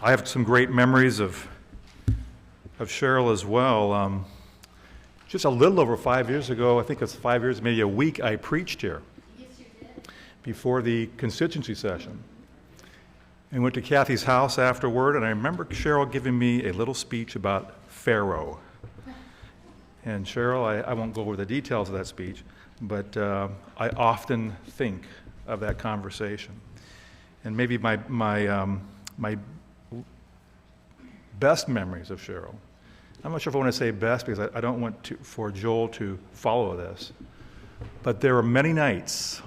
I have some great memories of Cheryl as well. Just a little over 5 years ago, I think it's 5 years, maybe a week, I preached here. Yes, you did. Before the constituency session. And went to Kathy's house afterward, and I remember Cheryl giving me a little speech about Pharaoh. And Cheryl, I won't go over the details of that speech, but I often think of that conversation. And maybe my best memories of Cheryl, I'm not sure if I want to say best because I don't want for Joel to follow this, but there were many nights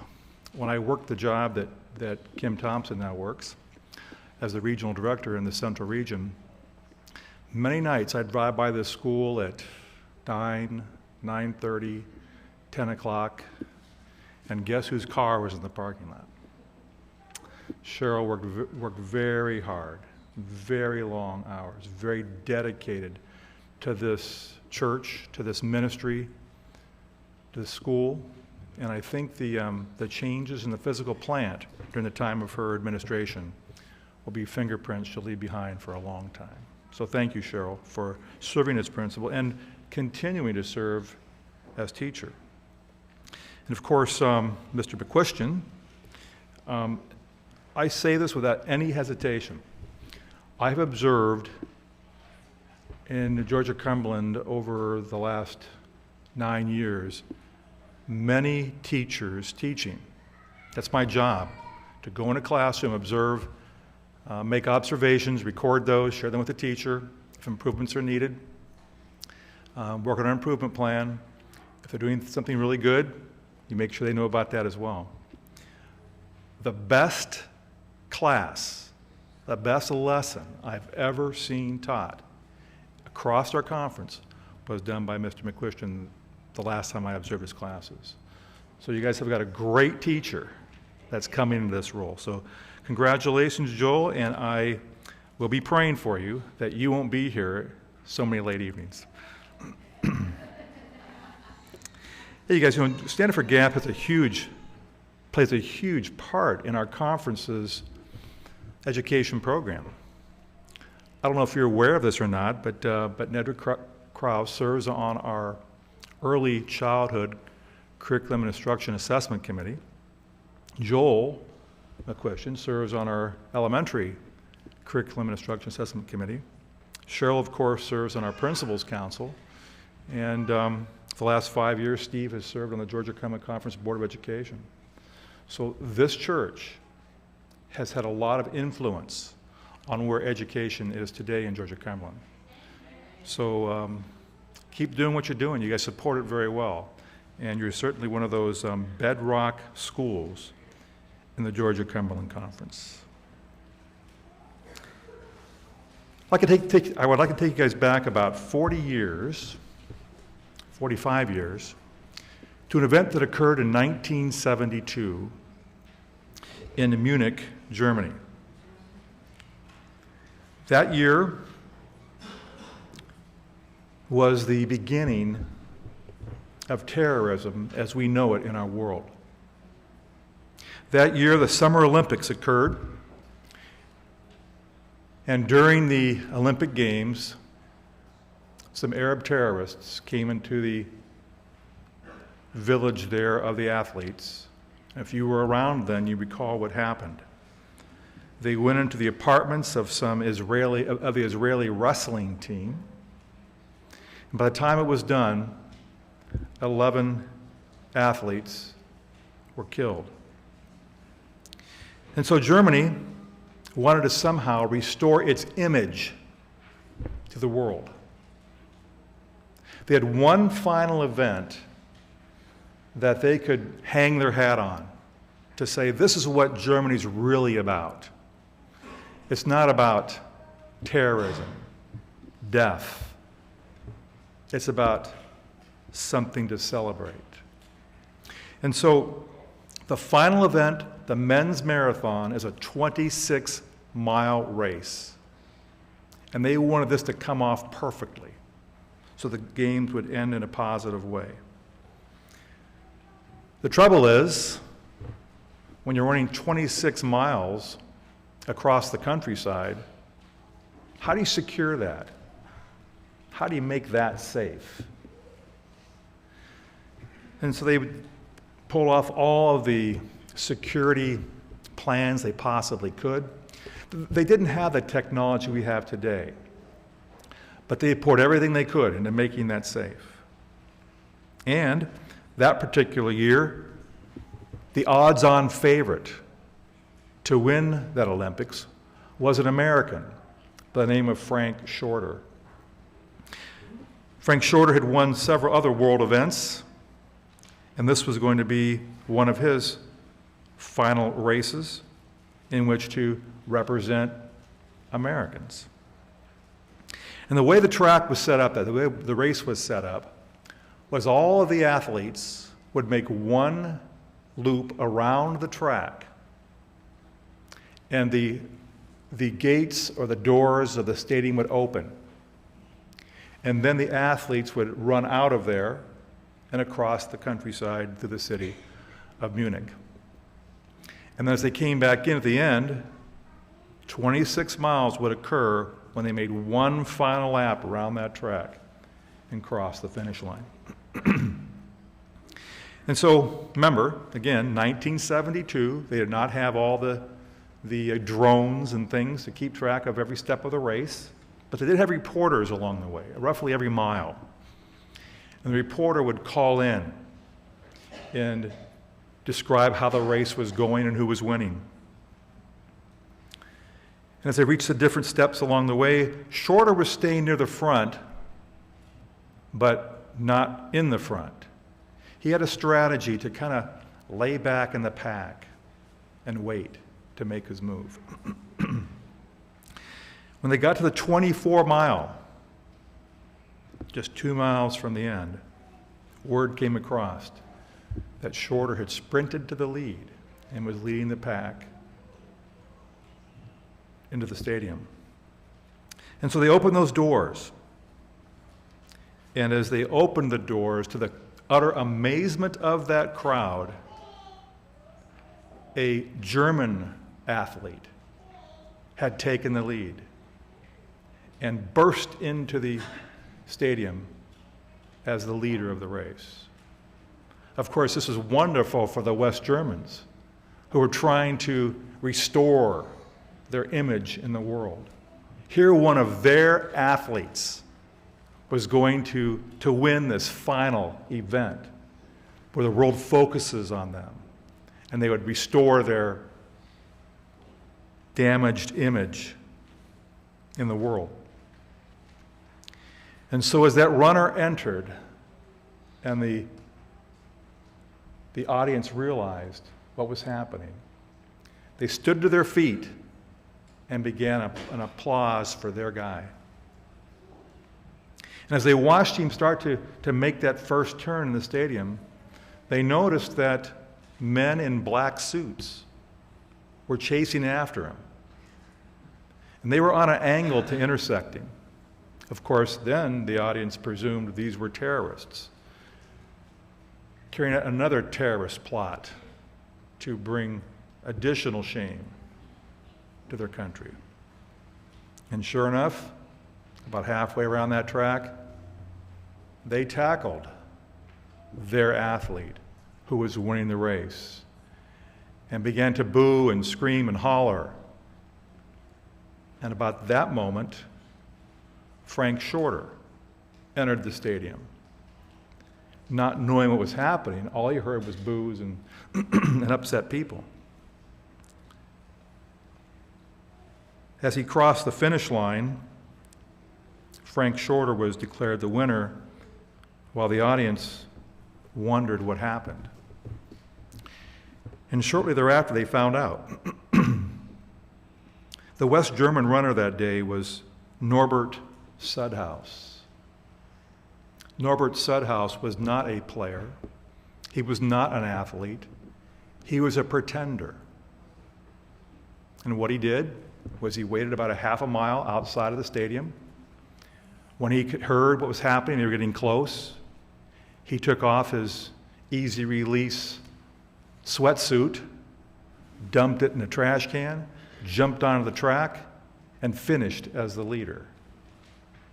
when I worked the job that Kim Thompson now works as the regional director in the Central Region. Many nights I'd drive by this school at 9, 9:30, 10 o'clock, and guess whose car was in the parking lot? Cheryl worked very hard, very long hours, very dedicated to this church, to this ministry, to the school. And I think the changes in the physical plant during the time of her administration will be fingerprints she'll leave behind for a long time. So thank you, Cheryl, for serving as principal and continuing to serve as teacher. And of course, Mr. McQuistion, I say this without any hesitation. I've observed in Georgia Cumberland over the last 9 years, many teachers teaching. That's my job, to go in a classroom, observe, make observations, record those, share them with the teacher if improvements are needed, work on an improvement plan. If they're doing something really good, you make sure they know about that as well. The best class, the best lesson I've ever seen taught across our conference was done by Mr. McQuistion the last time I observed his classes. So you guys have got a great teacher that's coming into this role. So congratulations, Joel, and I will be praying for you that you won't be here so many late evenings. Hey, you guys, Stand Up for Gap plays a huge part in our conference's education program. I don't know if you're aware of this or not, but Nedra Krause serves on our Early Childhood Curriculum and Instruction Assessment Committee. Joel McQuistion serves on our Elementary Curriculum and Instruction Assessment Committee. Cheryl, of course, serves on our Principals Council. And for the last 5 years, Steve has served on the Georgia Cumberland Conference Board of Education. So this church has had a lot of influence on where education is today in Georgia Cumberland. So keep doing what you're doing. You guys support it very well. And you're certainly one of those bedrock schools in the Georgia Cumberland Conference. I would like to take you guys back about 45 years, to an event that occurred in 1972 in Munich, Germany. That year was the beginning of terrorism as we know it in our world. That year, the Summer Olympics occurred, and during the Olympic Games, some Arab terrorists came into the village there of the athletes. If you were around then, you recall what happened. They went into the apartments of the Israeli wrestling team. And by the time it was done, 11 athletes were killed. And so Germany wanted to somehow restore its image to the world. They had one final event that they could hang their hat on to say, this is what Germany's really about. It's not about terrorism, death. It's about something to celebrate. And so the final event, the men's marathon, is a 26-mile race. And they wanted this to come off perfectly, so the games would end in a positive way. The trouble is, when you're running 26 miles across the countryside, How do you secure that? How do you make that safe? And so they would pull off all of the security plans they possibly could. They didn't have the technology we have today, but they poured everything they could into making that safe. And that particular year, the odds-on favorite to win that Olympics was an American by the name of Frank Shorter. Frank Shorter had won several other world events, and this was going to be one of his final races in which to represent Americans. And the way the track was set up, the way the race was set up, was all of the athletes would make one loop around the track, and the gates or the doors of the stadium would open. And then the athletes would run out of there and across the countryside through the city of Munich. And then as they came back in at the end, 26 miles would occur when they made one final lap around that track and crossed the finish line. And so, remember, again, 1972, they did not have all the drones and things to keep track of every step of the race, but they did have reporters along the way, roughly every mile. And the reporter would call in and describe how the race was going and who was winning. And as they reached the different steps along the way, Shorter was staying near the front, but not in the front. He had a strategy to kind of lay back in the pack and wait to make his move. When they got to the 24-mile, just 2 miles from the end, word came across that Shorter had sprinted to the lead and was leading the pack into the stadium. And so they opened those doors. And as they opened the doors, to the utter amazement of that crowd, a German athlete had taken the lead and burst into the stadium as the leader of the race. Of course, this is wonderful for the West Germans, who were trying to restore their image in the world. Here, one of their athletes was going to win this final event where the world focuses on them, and they would restore their damaged image in the world. And so as that runner entered and the audience realized what was happening, they stood to their feet and began an applause for their guy. And as they watched him start to make that first turn in the stadium, they noticed that men in black suits were chasing after him. And they were on an angle to intersect him. Of course, then the audience presumed these were terrorists, carrying out another terrorist plot to bring additional shame to their country. And sure enough, about halfway around that track, they tackled their athlete who was winning the race and began to boo and scream and holler. And about that moment, Frank Shorter entered the stadium. Not knowing what was happening, all he heard was boos and, and upset people. As he crossed the finish line, Frank Shorter was declared the winner while the audience wondered what happened. And shortly thereafter, they found out. The West German runner that day was Norbert Sudhaus. Norbert Sudhaus was not a player. He was not an athlete. He was a pretender. And what he did was he waited about a half a mile outside of the stadium. When he heard what was happening, they were getting close, he took off his easy release sweatsuit, dumped it in a trash can, jumped onto the track, and finished as the leader,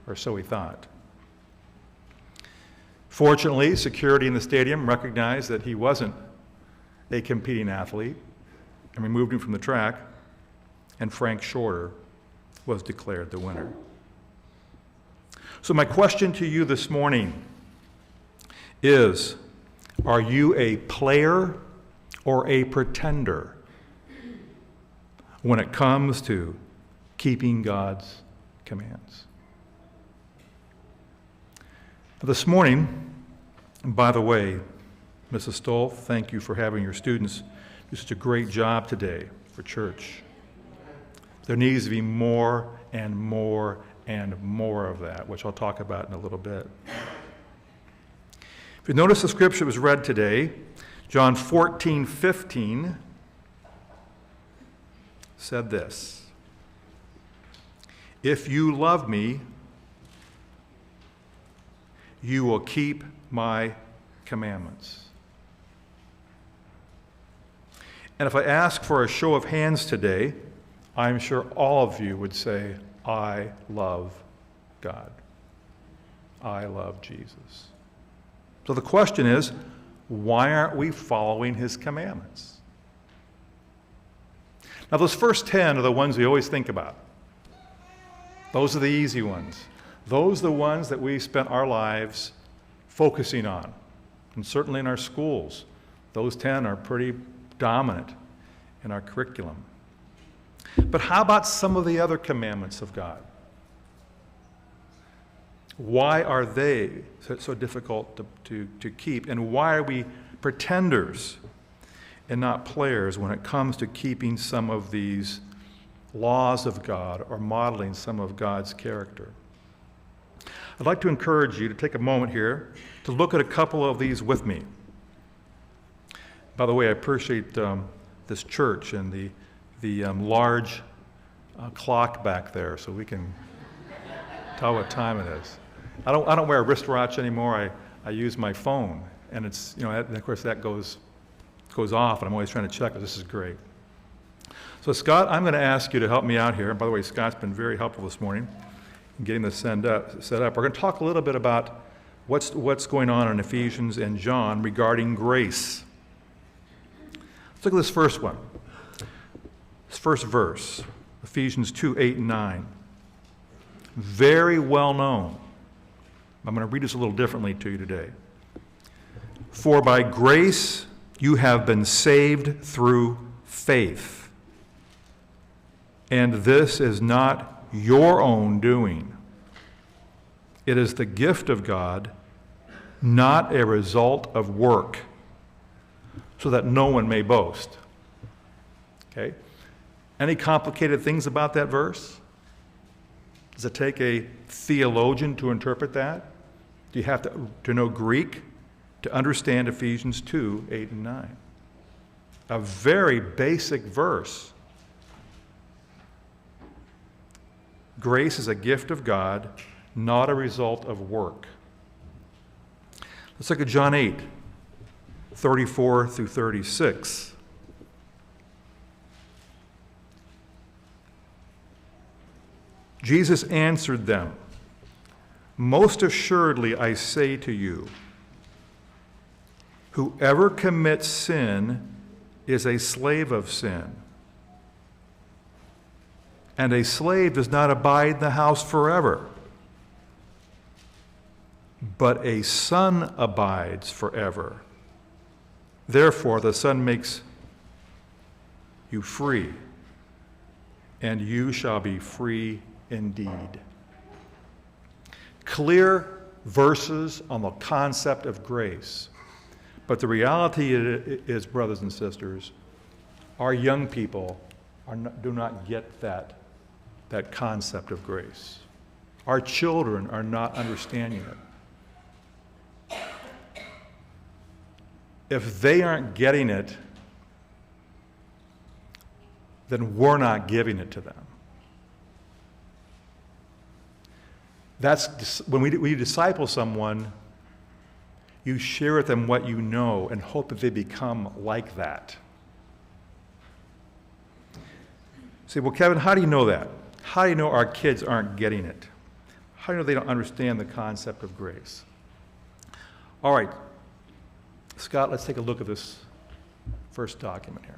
or so he thought. Fortunately, security in the stadium recognized that he wasn't a competing athlete and removed him from the track, and Frank Shorter was declared the winner. So my question to you this morning is, are you a player or a pretender when it comes to keeping God's commands? This morning, and by the way, Mrs. Stoll, thank you for having your students do such a great job today for church. There needs to be more and more and more of that, which I'll talk about in a little bit. If you notice the scripture that was read today, John 14:15 said this: "If you love me, you will keep my commandments." And if I ask for a show of hands today, I'm sure all of you would say, I love God. I love Jesus. So the question is, why aren't we following his commandments? Now, those first 10 are the ones we always think about. Those are the easy ones. Those are the ones that we spent our lives focusing on. And certainly in our schools, those 10 are pretty dominant in our curriculum. But how about some of the other commandments of God? Why are they so difficult to keep? And why are we pretenders and not players when it comes to keeping some of these laws of God or modeling some of God's character? I'd like to encourage you to take a moment here to look at a couple of these with me. By the way, I appreciate this church and the large clock back there, so we can tell what time it is. I don't wear a wristwatch anymore. I use my phone, and it's, and of course that goes off, and I'm always trying to check. This is great. So Scott, I'm going to ask you to help me out here. And by the way, Scott's been very helpful this morning in getting this set up. We're going to talk a little bit about what's going on in Ephesians and John regarding grace. Let's look at this first one. This first verse, Ephesians 2:8 and 9. Very well known. I'm going to read this a little differently to you today. For by grace you have been saved through faith. And this is not your own doing. It is the gift of God, not a result of work, so that no one may boast. Okay? Any complicated things about that verse? Does it take a theologian to interpret that? Do you have to know Greek to understand Ephesians 2:8 and 9? A very basic verse. Grace is a gift of God, not a result of work. Let's look at John 8:34 through 36. Jesus answered them, "Most assuredly I say to you, whoever commits sin is a slave of sin. And a slave does not abide in the house forever, but a son abides forever. Therefore the Son makes you free, and you shall be free indeed." Clear verses on the concept of grace. But the reality is, brothers and sisters, our young people do not get that concept of grace. Our children are not understanding it. If they aren't getting it, then we're not giving it to them. That's when we disciple someone, you share with them what you know and hope that they become like that. You say, well, Kevin, how do you know that? How do you know our kids aren't getting it? How do you know they don't understand the concept of grace? All right, Scott, let's take a look at this first document here.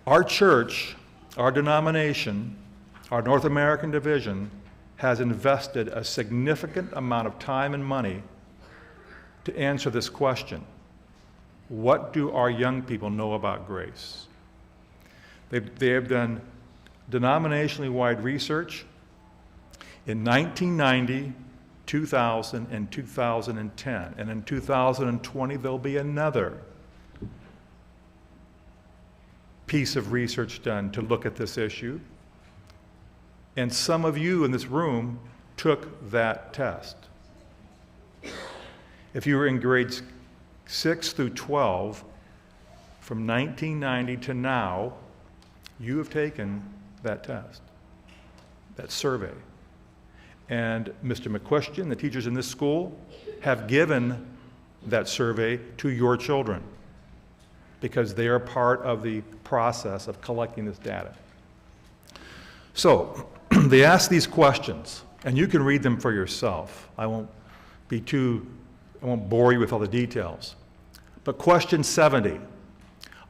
Our church, our denomination, our North American division has invested a significant amount of time and money to answer this question. What do our young people know about grace? They have done denominationally wide research. In 1990, 2000, and 2010, and in 2020 there'll be another piece of research done to look at this issue. And some of you in this room took that test. If you were in grades 6 through 12, from 1990 to now, you have taken that test, that survey. And Mr. McQuestion, the teachers in this school, have given that survey to your children because they are part of the process of collecting this data. So, they ask these questions, and you can read them for yourself. I won't bore you with all the details. But question 70,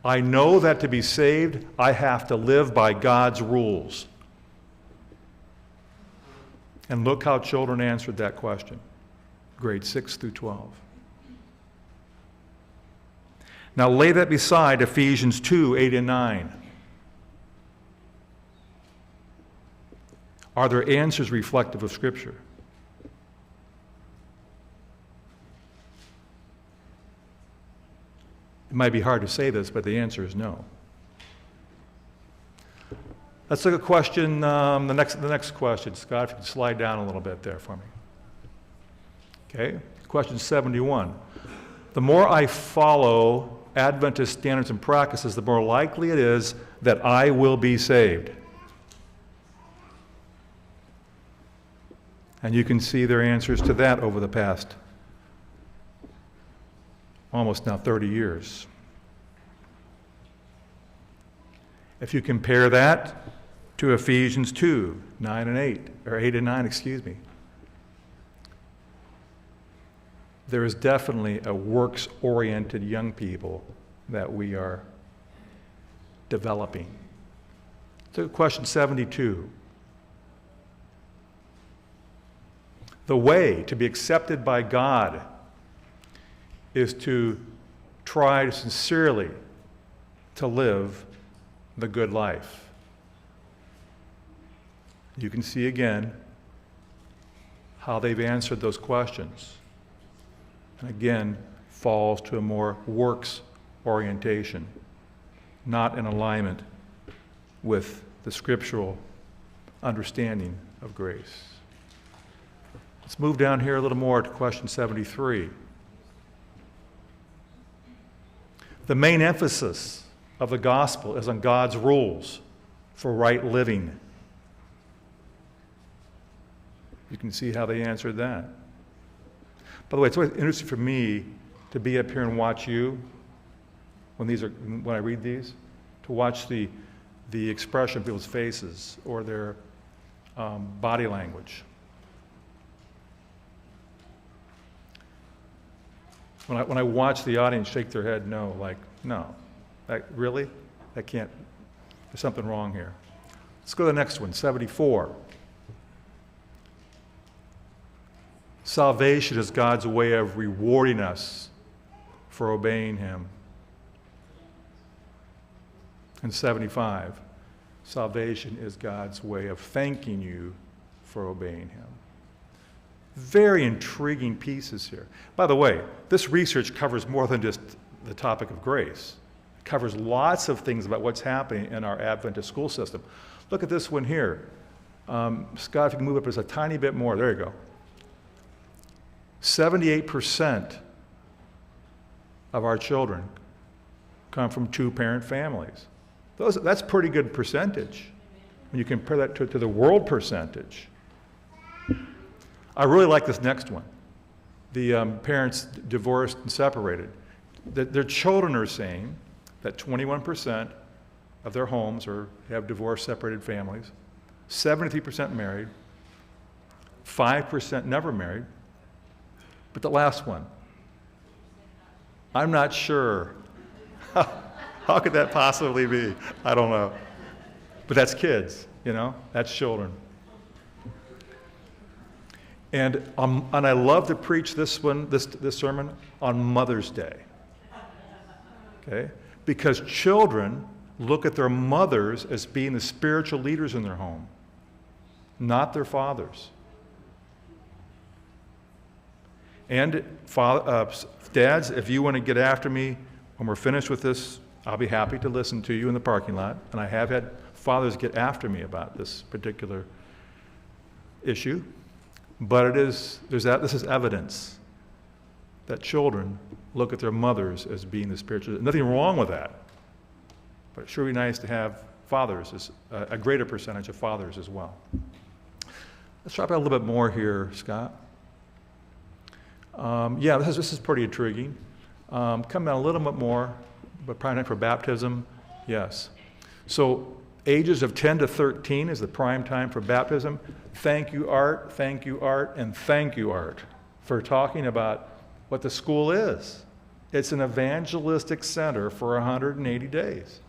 I know that to be saved, I have to live by God's rules. And look how children answered that question, grades 6 through 12. Now lay that beside Ephesians 2, 8 and 9. Are there answers reflective of Scripture? It might be hard to say this, but the answer is no. Let's look at question, the next question. Scott, if you can slide down a little bit there for me. Okay, question 71. The more I follow Adventist standards and practices, the more likely it is that I will be saved. And you can see their answers to that over the past almost now 30 years. If you compare that to Ephesians 2, 9 and 8, or 8 and 9, excuse me, there is definitely a works-oriented young people that we are developing. So question 72. The way to be accepted by God is to try sincerely to live the good life. You can see again how they've answered those questions. And again, falls to a more works orientation, not in alignment with the scriptural understanding of grace. Let's move down here a little more to question 73. The main emphasis of the gospel is on God's rules for right living. You can see how they answered that. By the way, it's always interesting for me to be up here and watch you when I read these, to watch the expression of people's faces or their body language. When I watch the audience shake their head no, like, no, really? That can't, there's something wrong here. Let's go to the next one, 74. Salvation is God's way of rewarding us for obeying Him. And 75, salvation is God's way of thanking you for obeying Him. Very intriguing pieces here. By the way, this research covers more than just the topic of grace. It covers lots of things about what's happening in our Adventist school system. Look at this one here. Scott, if you can move up just a tiny bit more. There you go. 78% of our children come from two-parent families. That's a pretty good percentage when you compare that to the world percentage. I really like this next one. The parents divorced and separated. Their children are saying that 21% of their homes or have divorced, separated families, 73% married, 5% never married, but the last one, I'm not sure. How could that possibly be? I don't know. But that's kids, that's children. And I love to preach this sermon on Mother's Day. Okay? Because children look at their mothers as being the spiritual leaders in their home, not their fathers. And dads, if you want to get after me when we're finished with this, I'll be happy to listen to you in the parking lot. And I have had fathers get after me about this particular issue. But this is evidence that children look at their mothers as being the spiritual. Nothing wrong with that. But it sure would be nice to have fathers, a greater percentage of fathers as well. Let's talk about a little bit more here, Scott. This is pretty intriguing. Come down a little bit more, but prime time for baptism, yes. So ages of 10 to 13 is the prime time for baptism. Thank you, Art, and thank you, Art, for talking about what the school is. It's an evangelistic center for 180 days.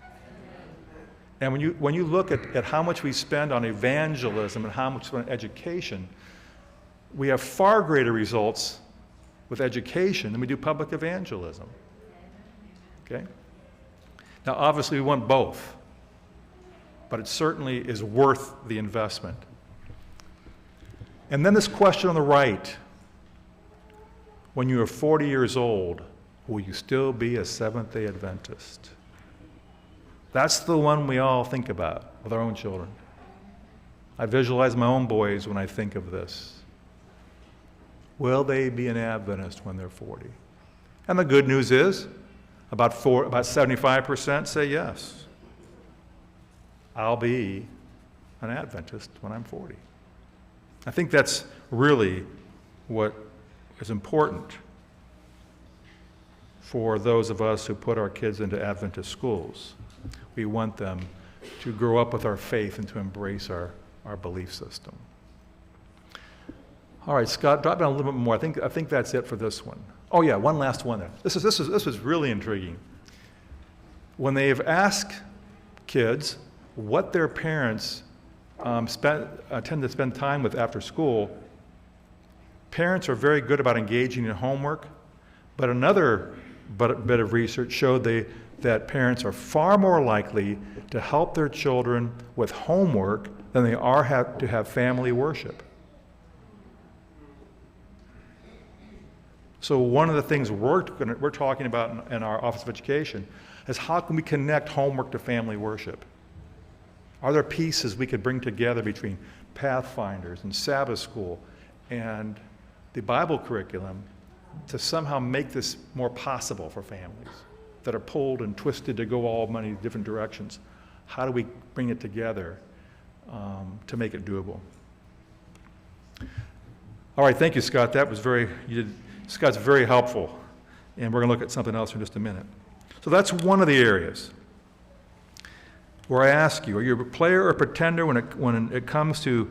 And when you look at how much we spend on evangelism and how much on education, we have far greater results with education than we do public evangelism. Okay? Now, obviously, we want both, but it certainly is worth the investment. And then this question on the right, when you are 40 years old, will you still be a Seventh-day Adventist? That's the one we all think about with our own children. I visualize my own boys when I think of this. Will they be an Adventist when they're 40? And the good news is, about 75% say yes. I'll be an Adventist when I'm 40. I think that's really what is important for those of us who put our kids into Adventist schools. We want them to grow up with our faith and to embrace our belief system. All right, Scott, drop down a little bit more. I think that's it for this one. Oh yeah, one last one there. This was really intriguing. When they've asked kids what their parents tend to spend time with after school, parents are very good about engaging in homework, but another bit of research showed that parents are far more likely to help their children with homework than they are to have family worship. So one of the things we're talking about in our Office of Education is how can we connect homework to family worship? Are there pieces we could bring together between Pathfinders and Sabbath School and the Bible curriculum to somehow make this more possible for families that are pulled and twisted to go all many different directions? How do we bring it together to make it doable? All right, thank you, Scott. Scott's very helpful, and we're going to look at something else in just a minute. So that's one of the areas where I ask you, are you a player or a pretender when it comes to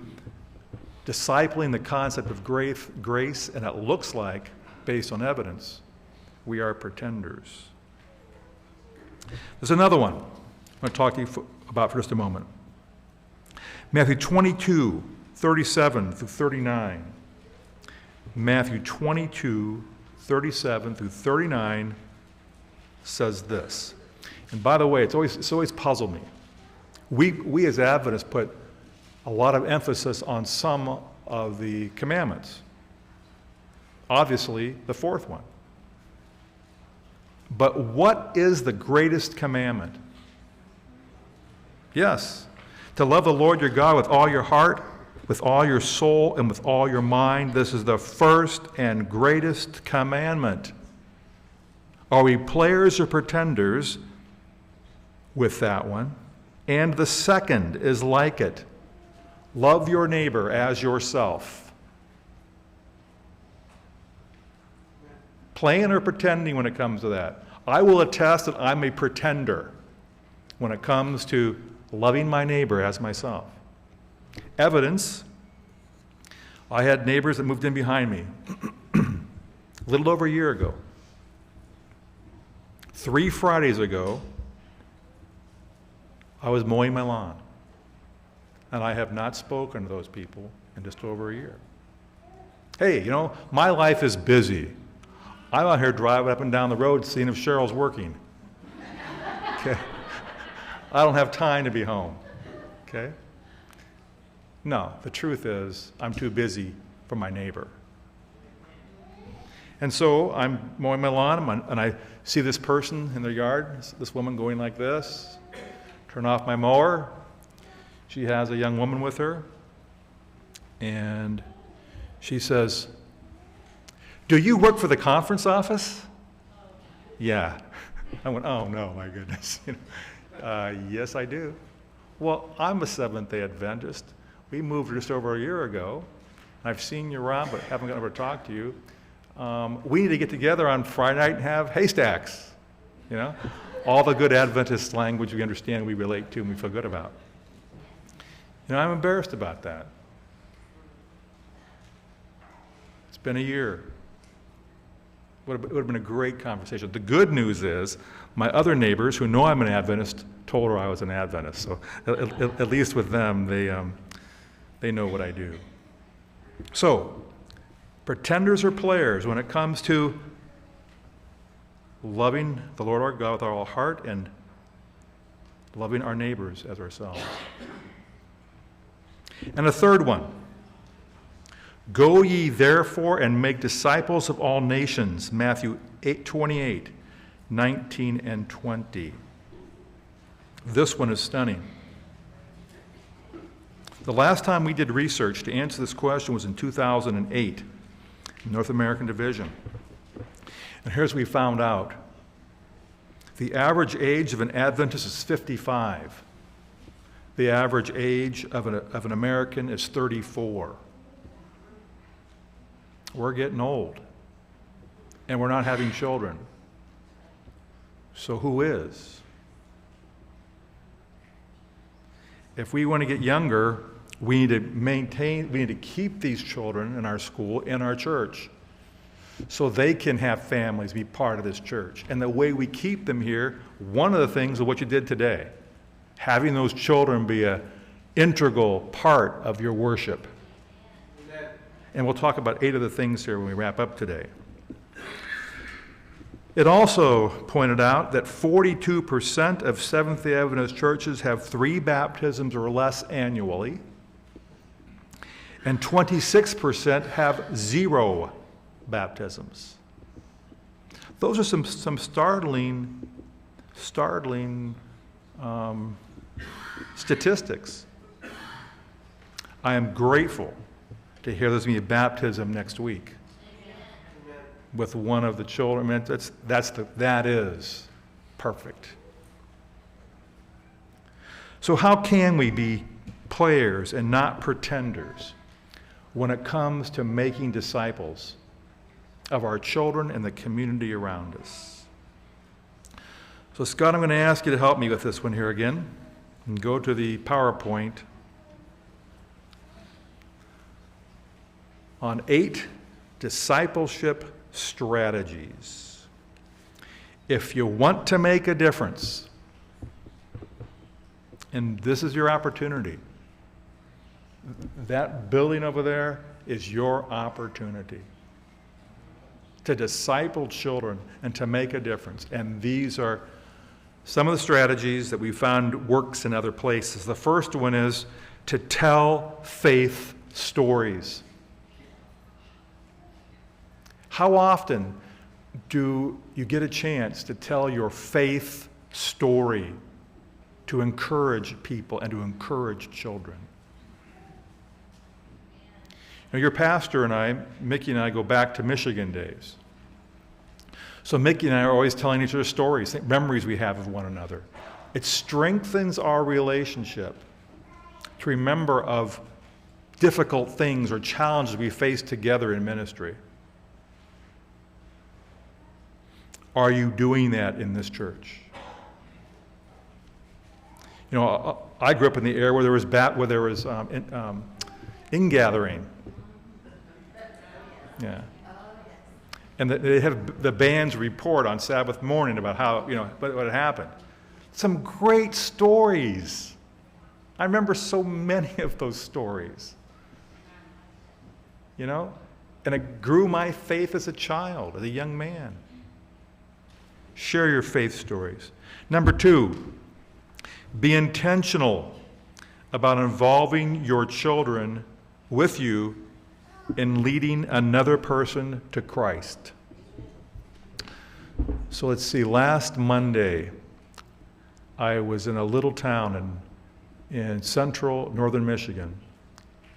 discipling the concept of grace, and it looks like, based on evidence, we are pretenders? There's another one I'm going to talk to you about for just a moment. Matthew 22, 37 through 39. Matthew 22, 37 through 39 says this. And by the way, it's always puzzled me. We as Adventists put a lot of emphasis on some of the commandments. Obviously, the fourth one. But what is the greatest commandment? Yes, to love the Lord your God with all your heart, with all your soul, and with all your mind. This is the first and greatest commandment. Are we players or pretenders with that one? And the second is like it. Love your neighbor as yourself. Playing or pretending when it comes to that? I will attest that I'm a pretender. when it comes to loving my neighbor as myself. Evidence, I had neighbors that moved in behind me a little over a year ago. 3 Fridays ago, I was mowing my lawn, and I have not spoken to those people in just over a year. Hey, my life is busy. I'm out here driving up and down the road seeing if Cheryl's working. Okay? I don't have time to be home. Okay? No, the truth is, I'm too busy for my neighbor. And so I'm mowing my lawn, and I see this person in their yard, this woman going like this. Turn off my mower. She has a young woman with her, and she says, "Do you work for the conference office?" Yeah. I went, "Oh no, my goodness." Yes, I do. Well, I'm a Seventh-day Adventist. We moved just over a year ago. I've seen you around, but haven't gotten over to talk to you. We need to get together on Friday night and have haystacks. All the good Adventist language we understand, we relate to, and we feel good about. I'm embarrassed about that. It's been a year. Would have been a great conversation. The good news is, my other neighbors who know I'm an Adventist told her I was an Adventist. So at least with them, they know what I do. So, pretenders or players when it comes to loving the Lord our God with our whole heart and loving our neighbors as ourselves. And a third one, go ye therefore and make disciples of all nations, Matthew 8:28, 19 and 20. This one is stunning. The last time we did research to answer this question was in 2008, North American Division. And here's what we found out. The average age of an Adventist is 55. The average age of an American is 34. We're getting old, and we're not having children. So who is? If we want to get younger, we need to keep these children in our school, in our church, so they can have families, be part of this church. And the way we keep them here, one of the things of what you did today, having those children be an integral part of your worship. Amen. And we'll talk about 8 of the things here when we wrap up today. It also pointed out that 42% of Seventh-day Adventist churches have 3 baptisms or less annually, and 26% have 0 baptisms. Those are some startling statistics. I am grateful to hear there's going to be a baptism next week with one of the children. I mean, that is perfect. So how can we be players and not pretenders when it comes to making disciples of our children and the community around us? So Scott, I'm going to ask you to help me with this one here again. And go to the PowerPoint on 8 discipleship strategies. If you want to make a difference, and this is your opportunity, that building over there is your opportunity to disciple children and to make a difference. And these are some of the strategies that we found works in other places. The first one is to tell faith stories. How often do you get a chance to tell your faith story to encourage people and to encourage children? Now, your pastor and I, Mickey and I, go back to Michigan days. So Mickey and I are always telling each other stories, memories we have of one another. It strengthens our relationship to remember of difficult things or challenges we face together in ministry. Are you doing that in this church? You know, I grew up in the era where there was ingathering. Yeah. And they have the bands report on Sabbath morning about how, you know, what had happened. Some great stories. I remember so many of those stories. You know? And it grew my faith as a child, as a young man. Share your faith stories. Number 2, be intentional about involving your children with you in leading another person to Christ. So let's see, last Monday, I was in a little town in central northern Michigan,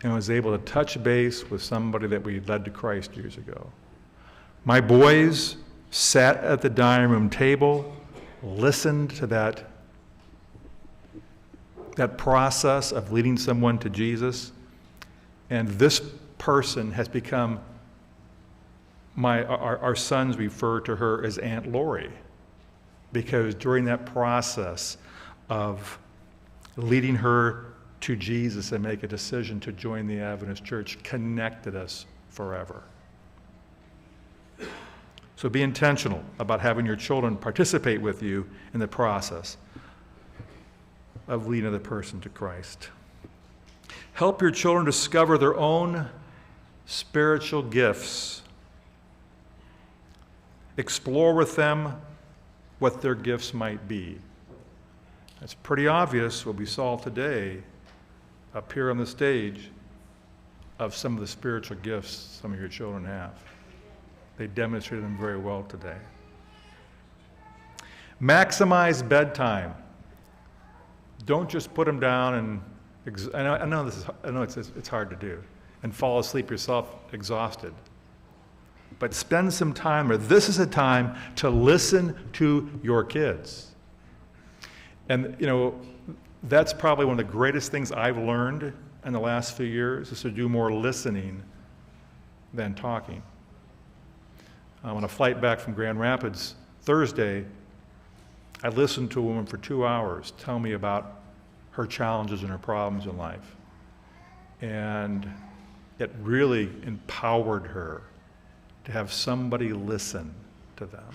and was able to touch base with somebody that we led to Christ years ago. My boys sat at the dining room table, listened to that process of leading someone to Jesus, and this person has become our sons refer to her as Aunt Lori, because during that process of leading her to Jesus and make a decision to join the Adventist Church connected us forever. So be intentional about having your children participate with you in the process of leading another person to Christ. Help your children discover their own spiritual gifts. Explore with them what their gifts might be. It's pretty obvious what we saw today up here on the stage of some of the spiritual gifts some of your children have. They demonstrated them very well today. Maximize bedtime. Don't just put them down and I know it's hard to do, and fall asleep yourself exhausted. But spend some time, or this is a time to listen to your kids. And you know, that's probably one of the greatest things I've learned in the last few years, is to do more listening than talking. On a flight back from Grand Rapids Thursday, I listened to a woman for 2 hours tell me about her challenges and her problems in life. And it really empowered her to have somebody listen to them.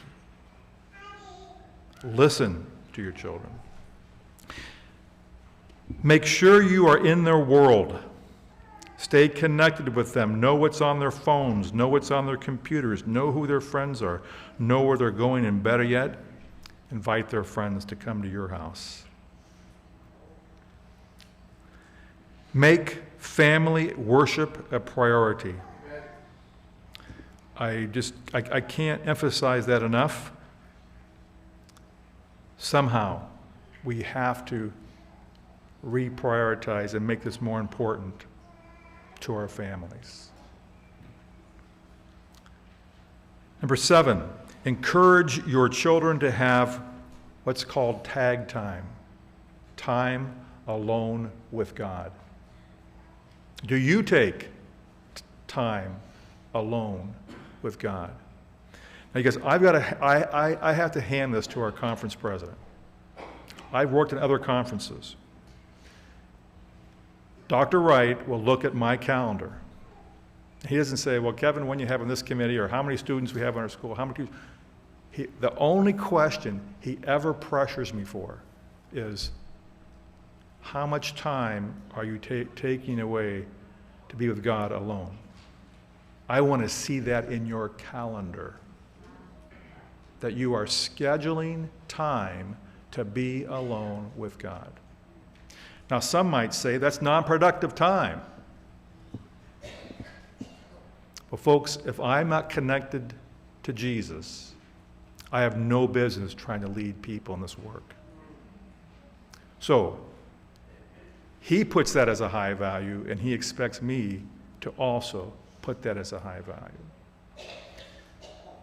Listen to your children. Make sure you are in their world. Stay connected with them. Know what's on their phones. Know what's on their computers. Know who their friends are. Know where they're going, and better yet, invite their friends to come to your house. Make family worship a priority. I can't emphasize that enough. Somehow, we have to reprioritize and make this more important to our families. Number 7, encourage your children to have what's called tag time, time alone with God. Do you take time alone with God? Now, because I have to hand this to our conference president. I've worked in other conferences. Dr. Wright will look at my calendar. He doesn't say, well, Kevin, when you have in this committee, or how many students we have in our school, how many. The only question he ever pressures me for is, how much time are you taking away to be with God alone? I want to see that in your calendar, that you are scheduling time to be alone with God. Now, some might say that's non-productive time. Well, folks, if I'm not connected to Jesus, I have no business trying to lead people in this work. So, he puts that as a high value, and he expects me to also put that as a high value.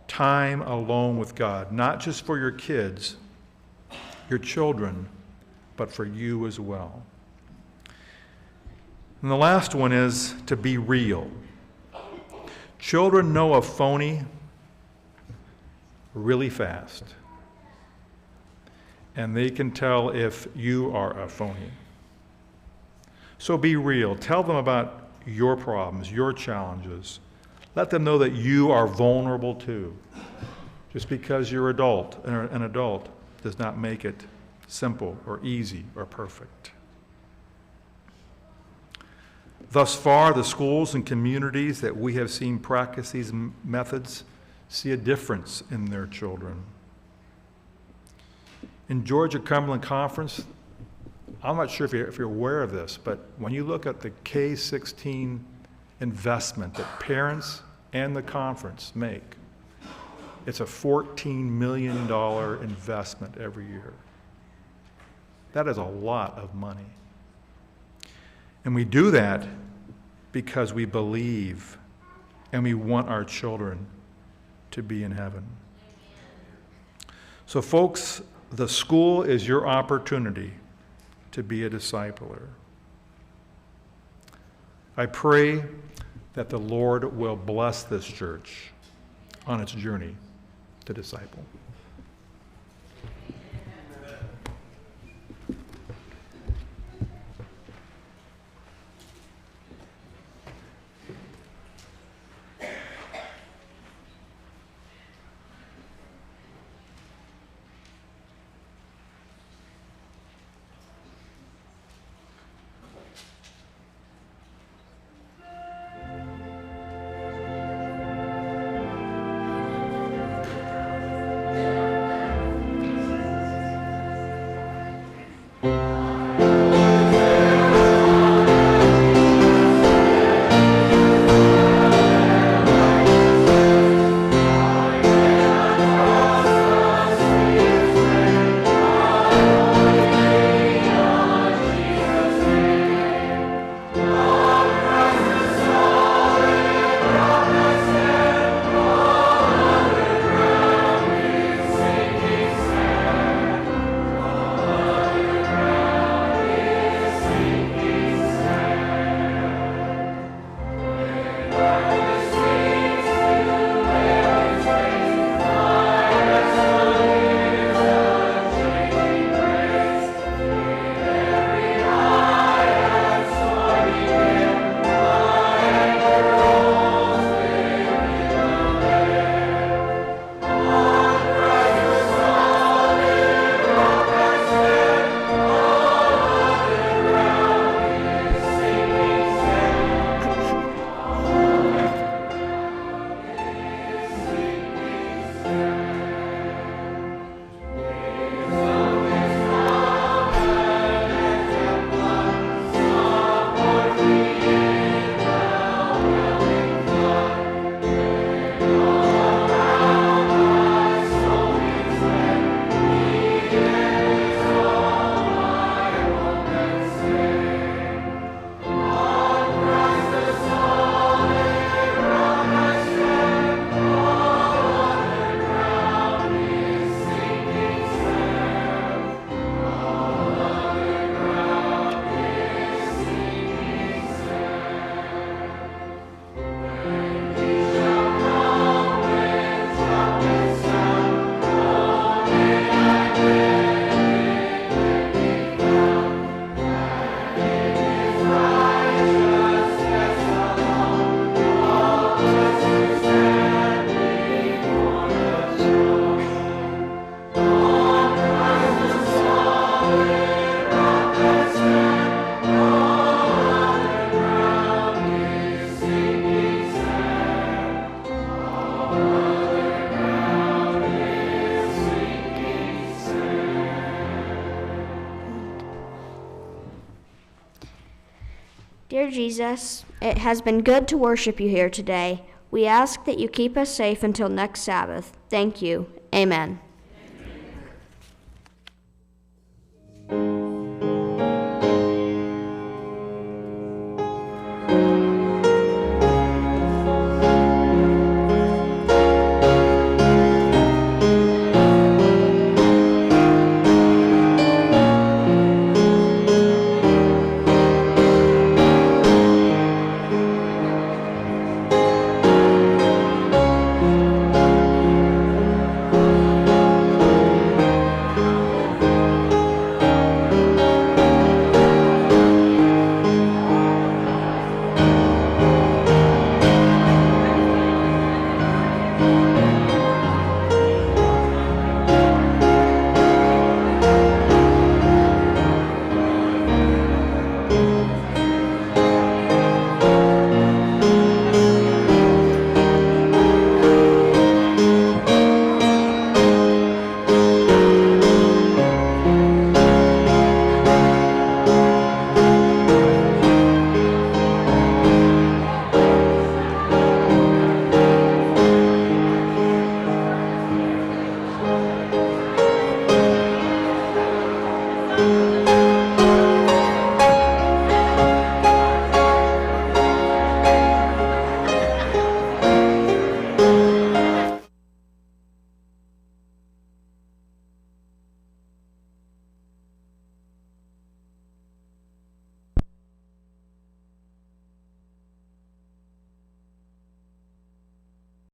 Time alone with God, not just for your kids, your children, but for you as well. And the last one is to be real. Children know a phony really fast. and they can tell if you are a phony. So be real. Tell them about your problems, your challenges. Let them know that you are vulnerable too. Just because you're an adult does not make it simple or easy or perfect. Thus far, the schools and communities that we have seen practice these methods see a difference in their children. In Georgia Cumberland Conference, I'm not sure if you're aware of this, but when you look at the K-16 investment that parents and the conference make, it's a $14 million investment every year. That is a lot of money. And we do that because we believe and we want our children to be in heaven. So folks, the school is your opportunity to be a discipler. I pray that the Lord will bless this church on its journey to disciple. Dear Jesus, it has been good to worship you here today. We ask that you keep us safe until next Sabbath. Thank you. Amen.